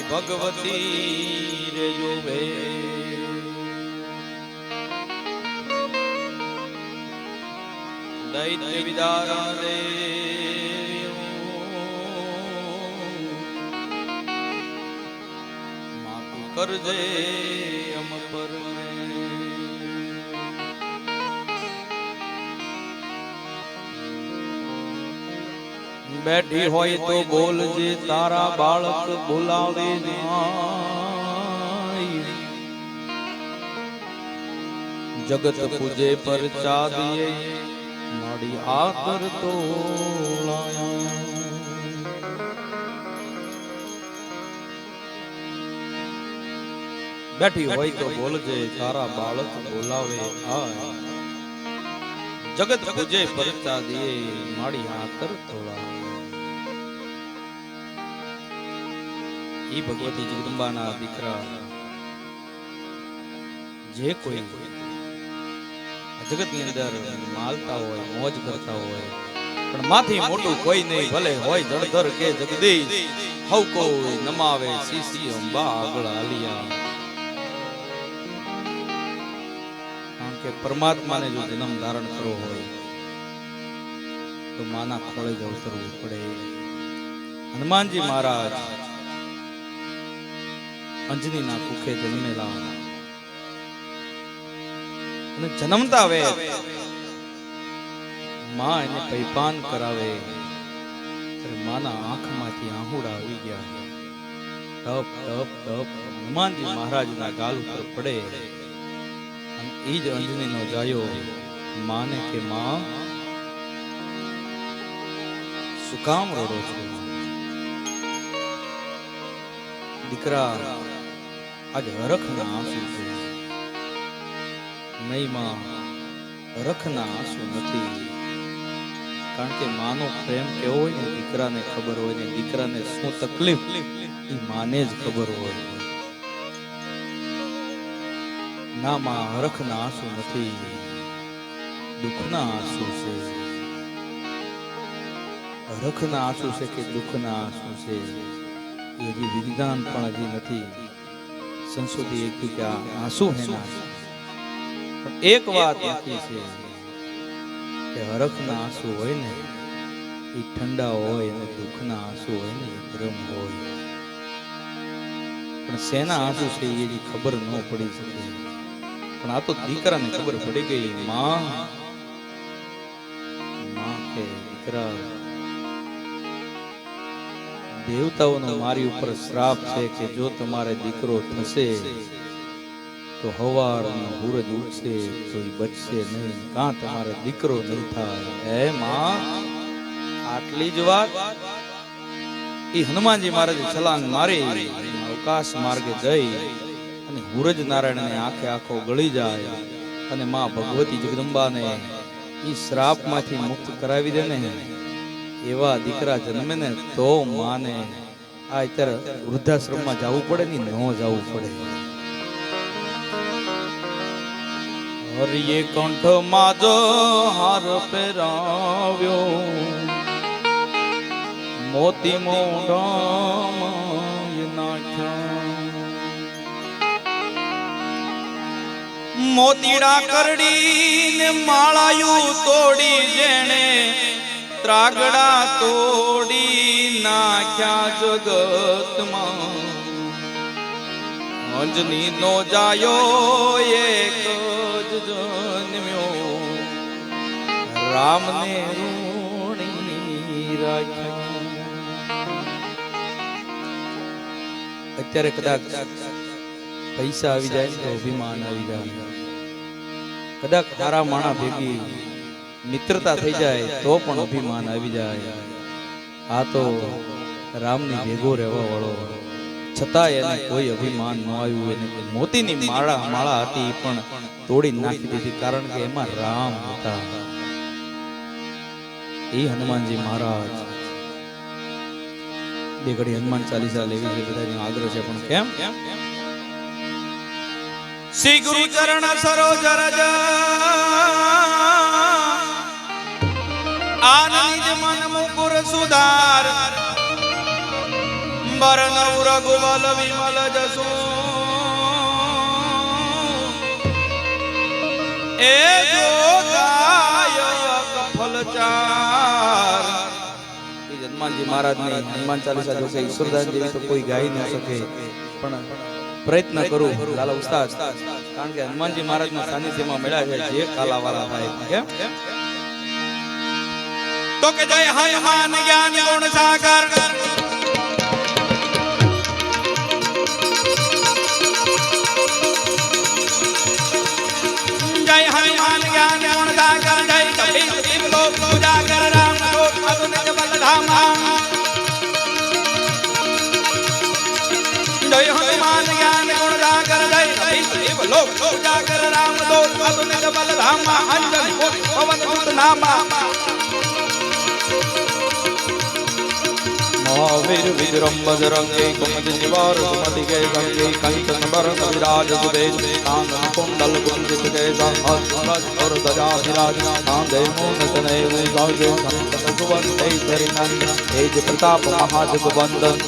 ભગવતી રે જોવે દૈત્ય વિદારણ રે માતું કરજે અમ પર બેઠી હોય તો બોલજે તારા બાળક બોલાવે જગત પૂજે પર ચાદીએ માડી આદર તો બેઠી હોય તો બોલજે તારા બાળક બોલાવે આય જગત પૂજે પર ચાદીએ માડી આદર તોળાવે ઈ ભગવતી જગદંબાના દીકરા જે કોઈ જગતની અંદર માલતા હોય મોજ કરતા હોય પણ માથી મોટું કોઈ નહીં ભલે હોય જળધર કે જગદીશ હવ કોઈ નમાવે સીસી અંબા આગળ આલિયા કારણ કે પરમાત્માને જો જન્મ ધારણ કરવો હોય તો માના ખોળે જ અવતરવું પડે હનુમાનજી મહારાજ અંજનીના કુખે જન્મેલા અને જન્મતા વે માં એને પૈપાન કરાવે ત્યારે માના આંખમાંથી આહુડા આવી ગયા ટપ ટપ ટપ હનુમાનજી મહારાજના ગાલ ઉપર પડે અને એ જ અંજનીનો જાયો માને કે માં શું કામ રડો છો દીકરા આજ હરખના આંસુ છે નહીં માં હરખના આંસુ નથી કારણ કે માનો પ્રેમ કેવો હોય ને દીકરાને ખબર હોય ને દીકરાને શું તકલીફ એ માને જ ખબર હોય ના માં હરખના આંસુ નથી દુઃખના આંસુ છે હરખના આંસુ છે કે દુઃખના આંસુ છે એ હજી વિજ્ઞાન પણ હજી નથી સંશોધી એક કે આંસુ હેના પણ એક વાત નક્કી છે કે હરખના આંસુ હોય ને એ ઠંડા હોય અને દુઃખના આંસુ હોય ને એ ગરમ હોય પણ શેના આંસુ છે એ હજી ખબર ન પડી શકે પણ આ તો દીકરાને ખબર પડી ગઈ માં કે દીકરા દેવતાઓનો મારી ઉપર શ્રાપ છે કે જો તમારે દીકરો થશે તો હવારનો સૂરજ ઉગશે તો એ બચશે નહીં કાં તમારે દીકરો નહીં થાય હે માં આટલી જ વાત એ હનુમાનજી મહારાજે છલાંગ મારી અવકાશ માર્ગે જઈ અને સૂરજ નારાયણને આંખે આંખો ગળી જાય અને માં ભગવતી જગદંબાને એ શ્રાપમાંથી મુક્ત કરાવી દે ને એવા દીકરા જન્મે ને તો માને આ અત્યારે વૃદ્ધાશ્રમમાં જવું પડે ને ન જવું પડે હરિયે કંઠ માજો હાર પહેરાવ્યો મોતી મોઢામાં નાખ્યા મોતીડા કરડીને માળાયું તોડી જેણે ત્રાગડા તોડી નાખ્યા જગતમાં અંજની નો જાયો એક જ જન્મ્યો રામને ઋણી રાખ્યા અત્યારે કદાચ પૈસા આવી જાય તો અભિમાન આવી જાય કદાચ તારા માણા ભેગી મિત્રતા થઈ જાય તો પણ અભિમાન આવી જાય આ તો રામની ભેગો રહેવા વાળો છતાં એને કોઈ અભિમાન ન આવ્યું એને મોતીની માળા હતી પણ તોડી નાખી દીધી કારણ કે એમાં રામ હતા એ હનુમાનજી મહારાજ બે ઘડી હનુમાન ચાલીસા લેવી છે બધાનો આગ્રહ છે પણ કેમ શ્રી ગુરુ ચરણ સરોજ રજ આનંદ મન મુકુર સુધાર બરનવ રઘુવલ વિમલ જસુ એ જો ગાય કફલચાર હનુમાનજી મહારાજ ને હનુમાન ચાલીસા જો કે ઈશ્વરદાસ જેવી તો કોઈ ગાઈ ન શકે પણ પ્રયત્ન કરું લાલા ઉસ્તાદ કારણ કે હનુમાનજી મહારાજ ના સાનિધ્યમાં મળ્યા છે જે કાલાવાળા થાય કેમ તો કે જય હનુમાન જ્ઞાન ગુણ સાગર जय हनुमान ज्ञान गुण सागर जय कपीश तिम लोक उजागर राम दूत अतुलित बल धामा जय हनुमान ज्ञान गुण सागर जय कपीश तिम लोक उजागर राम दूत अतुलित बल धामा अंजन कोटि पवन सुत नामा महावीर विक्रम बजरंगी कुमति निवार सुमति के संगी कंचन बरन विराज सुबेद कानन कुंडल कुंजित केसा हस्त और ध्वजा विराज कांधे मूंज तनय विराजे संतत सुवंते धरिणन तेज प्रताप महाजगवंदन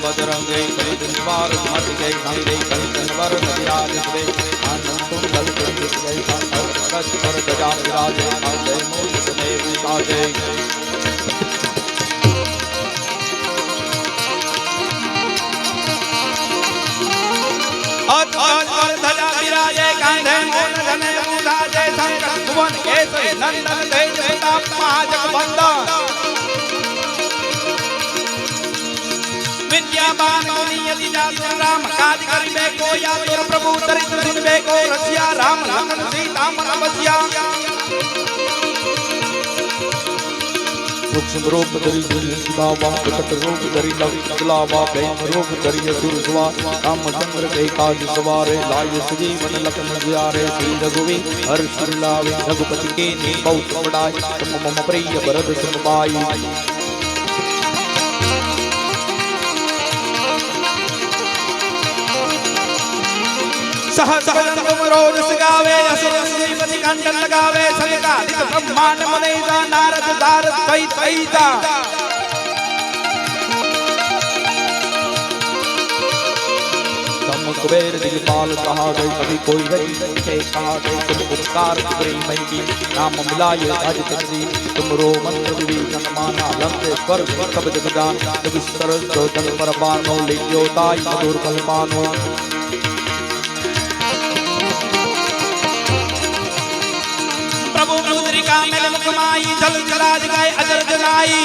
बजरंगे कलित निवार सुमति के संगे कंचन वरण विराज सुबेद कानन कुंडल कुंजित केसा हस्त और ध्वजा विराजे कांधे मूंज तनय विराजे ध्वजा विराजे कांधे मूंज तनय विराजे शंकर सुवन केसरी नंदन तेज प्रताप महाजगवंदन विद्यावान मुनि जातु राम काज करिबे को या तोर प्रभु दरिद्र सुनबे को रसिया राम लखन सीता मन बसिया सूक्ष्म रूप धरि बाबा प्रकट रूप धरि लव चलावा प्रेम रूप धरि असुर सवार रामचंद्र के काज सवारे लाय सजीवन लखन जियारे श्री रघुवीर हर्ष लावे रघुपति के ने बहुत बड़ाई तुम मम प्रिय भरत सम पाई सहस तुम रोज गावे असुर श्रीपति कंचन लगावे संकालिक ब्रह्मांड मनेजा नारद दारद कई कईता कुबेर दिलपाल कहा गई कभी कोई गई से कहा गई तुम उपकार की मई की नाम मिलाए आज तकदी तुम रो मंत्र विभीषण माना लंकेश्वर सब जग जान जब सरस जो जन पर बानो लियो ताई मधुर कल्पानो प्रभु मुद्रिका मेल मुखमाई जल जराज गाय अजर जनाई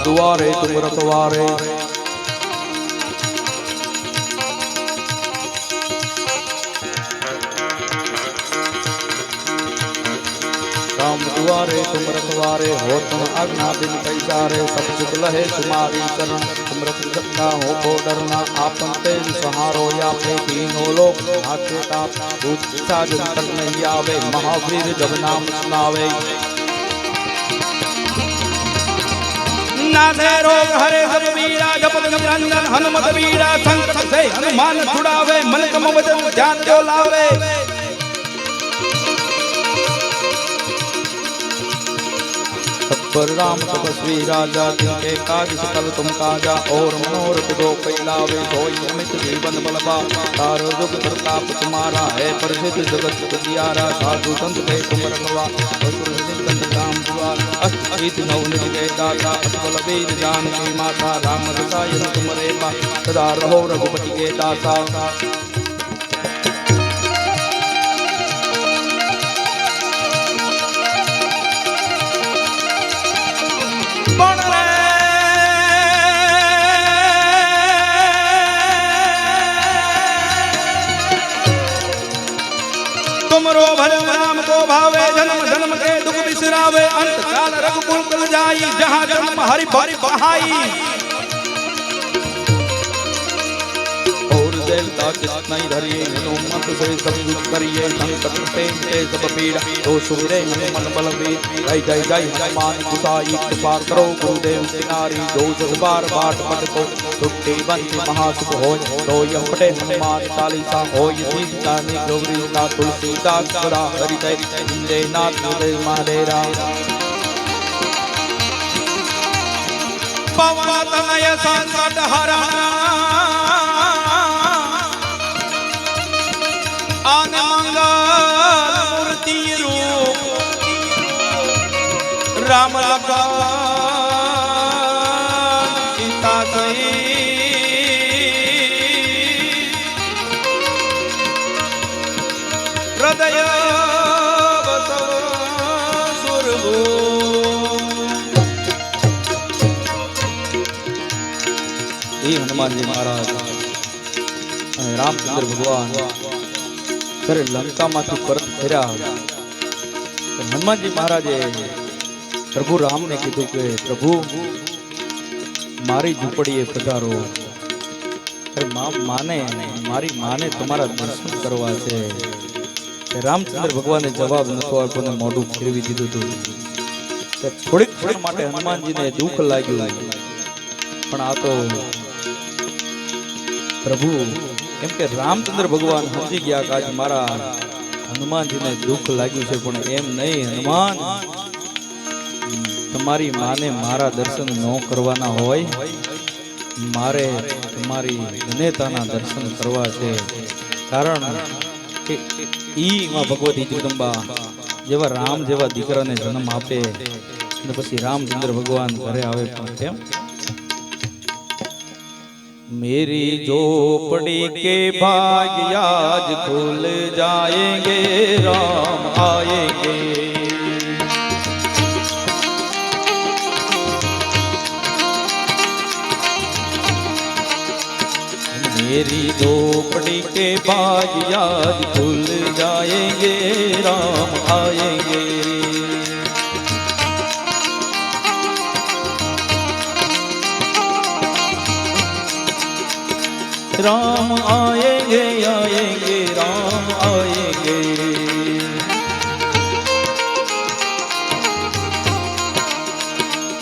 दुआरे तुम रखवारे राम दुआरे तुम रखवारे हो तुम आज्ञा बिन पैसारे सब सुख लहे तुम्हारी शरण तुम रख सकता हो को डरना आपन तेज सहारो या पे तीनों लोग हाथे ताप दूसरा जन तक नहीं आवे महावीर जब नाम सुनावे नाथे रोग हरे सब वीरा जपत निरंजन हनुमत वीरा संकट से हनुमान छुड़ावे मन कम वचन ध्यान जो लावे पर राम तपस्वी राजा जिनके काज सकल तुम काजा और मनोरथ जो कोई लावे सोई अमित जीवन बलवा तारो जुग प्रताप तुम्हारा है प्रसिद्ध जगत जियारा साधु संत के तुम रखवा राम हुआ अष्ट नवनिधि के दाता अष्टबल वीर जानकी माता राम रसायन तुम रेवा सदा रहो रघुपति के दाता तुमरो भजन नाम को भावे जन्म जन्म के दुख बिसरावे अंत काल रघुकुल कल जाई जहाँ जन्म हरि भरि बहाई देवता चित नहीं धरिए हनुमत से सब दुख करिए संकट ते सब पीड़ा तो सुमिरे हनुमान बल वीर जय जय जय हनुमान गुसाई कृपा करो गुरुदेव किनारी दो जग बार बाट पट को छुट्टी बंदी महासुख हो तो यह पटे हनुमान चालीसा हो सीता निगौरी का तुलसीदास सदा हृदय इंद्र नाथ हृदय मारेरा पवन तनय संकट हरा आन मंगल मूर्ति रूप राम लखन सीता सहित हृदय बसव सुरभु हनुमान जी महाराज रामचंद्र भगवान ત્યારે લંકામાંથી પરત ફર્યા હનુમાનજી મહારાજે પ્રભુ રામને કીધું કે પ્રભુ મારી ઝૂંપડીએ પધારો મારી માને તમારા દર્શન કરવા છે રામચંદ્ર ભગવાને જવાબ નતો આપ્યો ને મોઢું ફેરવી દીધું હતું થોડીક ક્ષણ માટે હનુમાનજીને દુઃખ લાગ્યું પણ આ તો પ્રભુ કેમ કે રામચંદ્ર ભગવાન સમજી ગયા કે આજ મારા હનુમાનજીને દુઃખ લાગ્યું છે પણ એમ નહીં હનુમાન તમારી માને મારા દર્શન ન કરવાના હોય મારે તમારી ધન્યતાના દર્શન કરવા છે કારણ કે ઈમાં ભગવતી જગદંબા જેવા રામ જેવા દીકરાને જન્મ આપે અને પછી રામચંદ્ર ભગવાન ઘરે આવે પણ કેમ मेरी झोपड़ी के भाग आज खुल जाएंगे राम आएंगे मेरी झोपड़ी के भाग आज खुल जाएंगे राम आएंगे राम आएंगे आएंगे राम आएंगे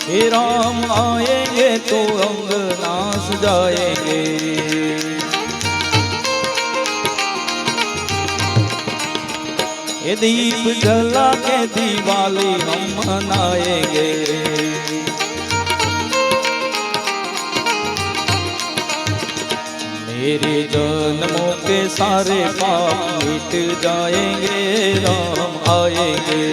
हे राम आएंगे तो अंगना सजाएंगे ये दीप जला के दिवाली हम मनाएंगे मेरे जन्मों के सारे पाप मिट जाएंगे राम आएंगे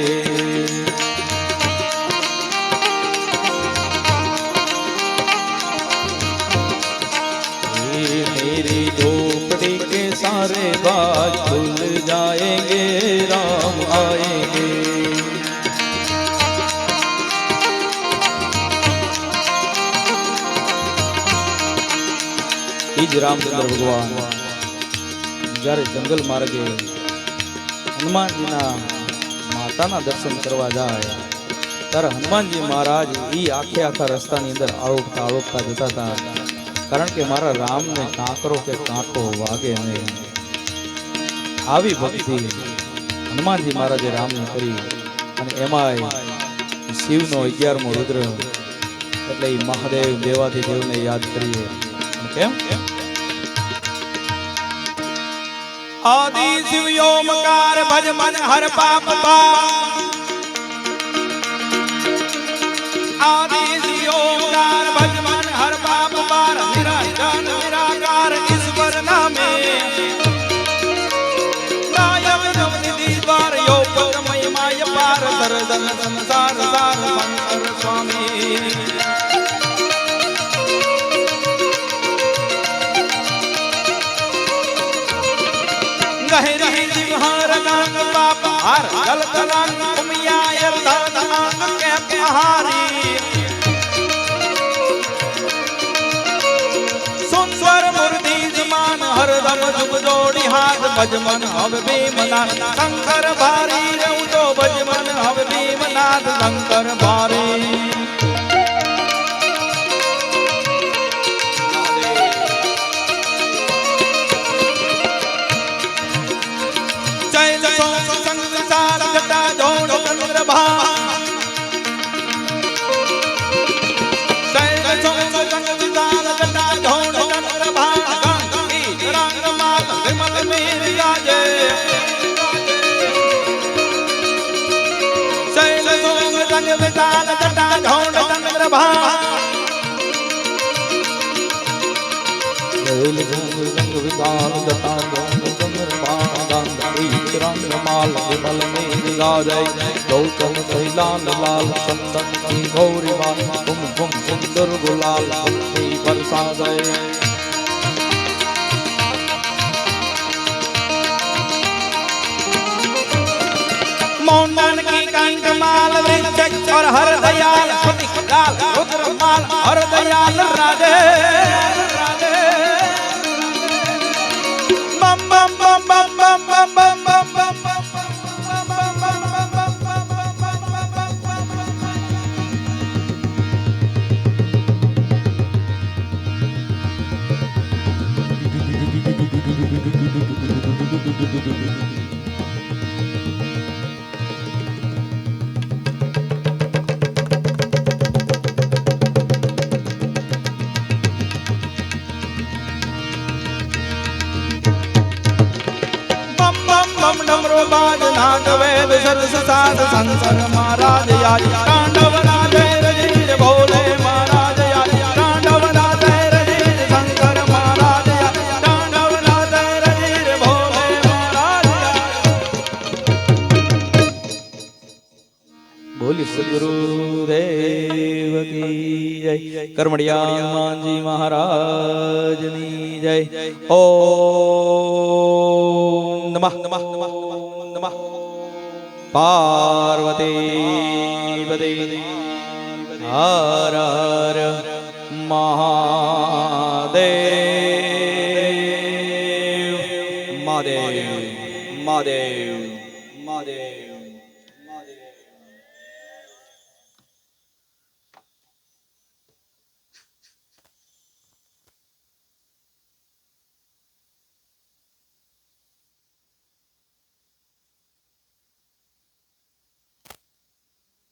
मेरी झोपड़ी के सारे बाज खुल जाएंगे राम आएंगे रामचंद्र भगवान જ્યારે જંગલ માર્ગે હનુમાનજીના માતાના દર્શન કરવા જાય ત્યારે હનુમાનજી મહારાજ એ આખા રસ્તાની અંદર આળોપતા જતા હતા કારણ કે મારા રામને કાંકરો કે કાંટો વાગે નહીં આવી ભક્તિ હનુમાનજી મહારાજે રામને કરી અને એમાંય શિવનો 11મો રુદ્ર એટલે મહાદેવ દેવાધિદેવને યાદ કરીએ કેમ आदि शिव ओमकार भज मन हर पाप आदि ओंकार भज मन हर पाप पार निरंजन निराकार ईश्वर नामे नायक नवनिधि द्वार योग महिमाय पार दर्शन संसार सार शंकर स्वामी गहरी जिह्वार गांग पाप हार गल गलांग उमियाय दांग के पहारी सुंदर मूर्ति जमान हरदम जुग जोड़ी हाथ भजमन हव भीमनाथ शंकर भारी रहूं तो भजमन हव भीमनाथ शंकर भारी गौतम लाल लाल चंदन की गौरी माल कुम कुम सुंदर गुलाल बरसा गए मौंडन की कंठ माल वृक्षक और हर दयाल लाल रुद्र माल हर दयाल राधे बम बम बम बम बम बम बम बम नाद वेद सरस साध शंकर महाराज आज तांडव राधे रजीर भोले महाराज आज तांडव राधे रजीर शंकर महाराज आज तांडव राधे रजीर भोले महाराज बोली सद्गुरुदेव की जय करमड़िया हनुमान जी महाराज की जय ओम नमः नमः नमः पार्वती पदे हर हर महादेव महादेव महादेव महादेव महादेव